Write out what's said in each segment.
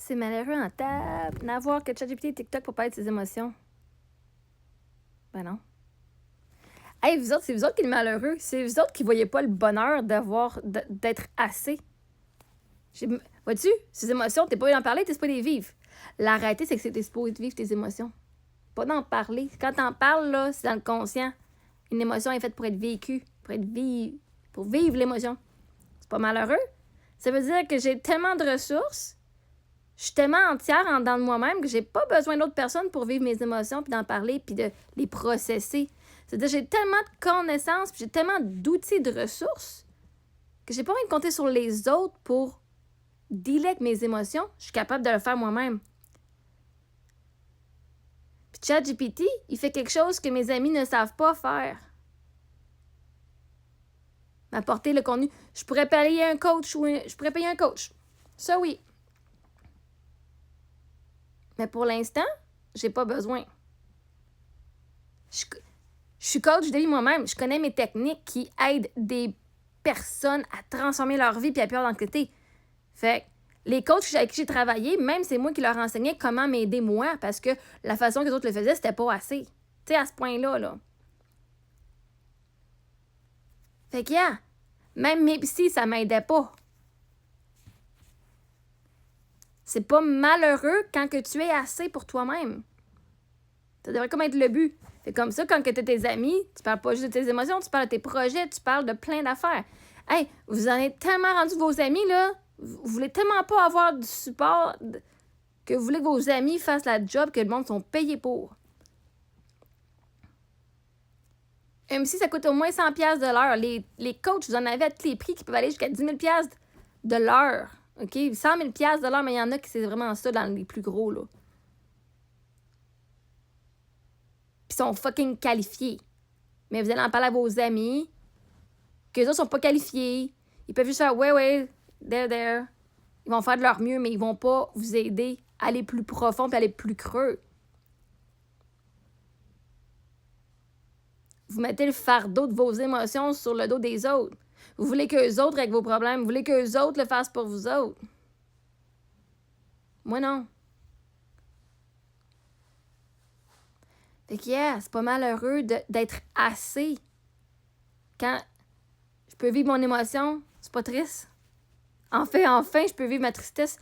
c'est malheureux en table n'avoir que ChatGPT et TikTok pour parler de ses émotions. Ben non. Hey, vous autres, c'est vous autres qui êtes malheureux. C'est vous autres qui voyez pas le bonheur d'être assez. Vois-tu, ces émotions, t'es pas d'en parler, t'es pas les vivre. La réalité, c'est que t'es supposé vivre tes émotions. Pas d'en parler. Quand t'en parles, là, c'est dans le conscient. Une émotion est faite pour être vécue, pour vivre l'émotion. C'est pas malheureux. Ça veut dire que j'ai tellement de ressources, je suis tellement entière en dedans de moi-même que j'ai pas besoin d'autres personnes pour vivre mes émotions, puis d'en parler, puis de les processer. C'est-à-dire que j'ai tellement de connaissances, puis j'ai tellement d'outils, de ressources, que j'ai pas envie de compter sur les autres pour dealer avec mes émotions. Je suis capable de le faire moi-même. Puis ChatGPT, il fait quelque chose que mes amis ne savent pas faire. M'apporter le contenu. Je pourrais payer un coach je pourrais payer un coach. Ça, oui. Mais pour l'instant, j'ai pas besoin. Je suis coach de vie moi-même. Je connais mes techniques qui aident des personnes à transformer leur vie puis à peur d'anxiété. Fait que les coachs avec qui j'ai travaillé, même c'est moi qui leur enseignais comment m'aider moi parce que la façon que les autres le faisaient, c'était pas assez. Tu sais, à ce point-là, là. Fait que, yeah, même mes psys, ça m'aidait pas. C'est pas malheureux quand que tu es assez pour toi-même. Ça devrait comme être le but. Fait comme ça, quand tu as tes amis, tu parles pas juste de tes émotions, tu parles de tes projets, tu parles de plein d'affaires. Hey, vous en êtes tellement rendu vos amis, là. Vous voulez tellement pas avoir du support que vous voulez que vos amis fassent la job que le monde sont payés pour. Même si ça coûte au moins 100$ de l'heure, les coachs, vous en avez à tous les prix qui peuvent aller jusqu'à 10 000$ de l'heure. OK? 100 000$ de l'heure, mais il y en a qui c'est vraiment ça dans les plus gros, là. Puis sont fucking qualifiés. Mais vous allez en parler à vos amis, qu'eux autres sont pas qualifiés. Ils peuvent juste faire « ouais, there. » Ils vont faire de leur mieux, mais ils vont pas vous aider à aller plus profond et aller plus creux. Vous mettez le fardeau de vos émotions sur le dos des autres. Vous voulez qu'eux autres règlent vos problèmes. Vous voulez qu'eux autres le fassent pour vous autres. Moi, non. Fait que, yeah, c'est pas malheureux d'être assez. Quand je peux vivre mon émotion, c'est pas triste. Enfin, je peux vivre ma tristesse.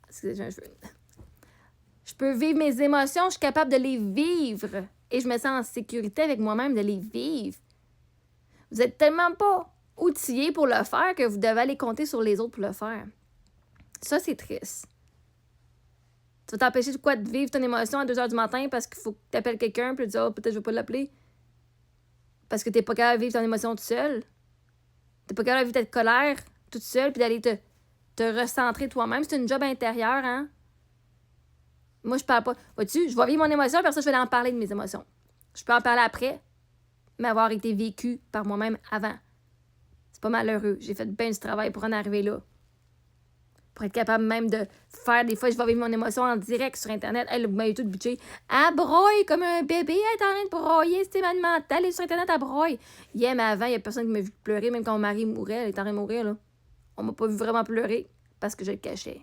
Excusez-moi, je peux vivre mes émotions, je suis capable de les vivre. Et je me sens en sécurité avec moi-même de les vivre. Vous êtes tellement pas outillés pour le faire que vous devez aller compter sur les autres pour le faire. Ça, c'est triste. Tu vas t'empêcher de quoi de vivre ton émotion à 2h du matin parce qu'il faut que tu appelles quelqu'un puis tu dis « oh, peut-être je vais pas l'appeler. » Parce que t'es pas capable de vivre ton émotion tout seul. T'es pas capable de vivre ta colère toute seule puis d'aller te recentrer toi-même. C'est une job intérieure, hein? Moi, je parle pas. Vois-tu, je vais vivre mon émotion, puis après ça, je vais aller en parler de mes émotions. Je peux en parler après, mais avoir été vécu par moi-même avant. C'est pas malheureux. J'ai fait bien du travail pour en arriver là. Pour être capable même de faire, des fois, je vais vivre mon émotion en direct sur Internet. Elle, vous m'avez tout bitché. Elle broye comme un bébé. Elle est en train de broyer. C'est malade mental. Elle est sur Internet, elle broye. Yeah, mais avant, il y a personne qui m'a vu pleurer, même quand mon mari mourait. Elle est en train de mourir, là. On m'a pas vu vraiment pleurer parce que je le cachais.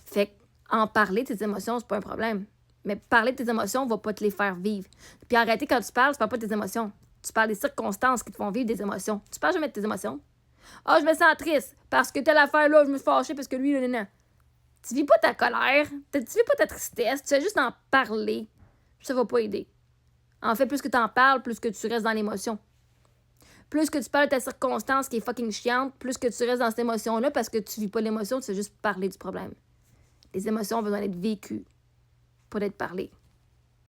Fait que en parler de tes émotions, c'est pas un problème. Mais parler de tes émotions va pas te les faire vivre. Puis arrêter quand tu parles, tu parles pas de tes émotions. Tu parles des circonstances qui te font vivre des émotions. Tu parles jamais de tes émotions. Ah, je me sens triste parce que telle affaire là, je me suis fâchée parce que lui, non. Tu vis pas ta colère, tu vis pas ta tristesse, tu fais juste en parler. Ça va pas aider. En fait, plus que t'en parles, plus que tu restes dans l'émotion. Plus que tu parles de ta circonstance qui est fucking chiante, plus que tu restes dans cette émotion-là parce que tu vis pas l'émotion, tu fais juste parler du problème. Les émotions ont besoin d'être vécues, pas d'être parlées.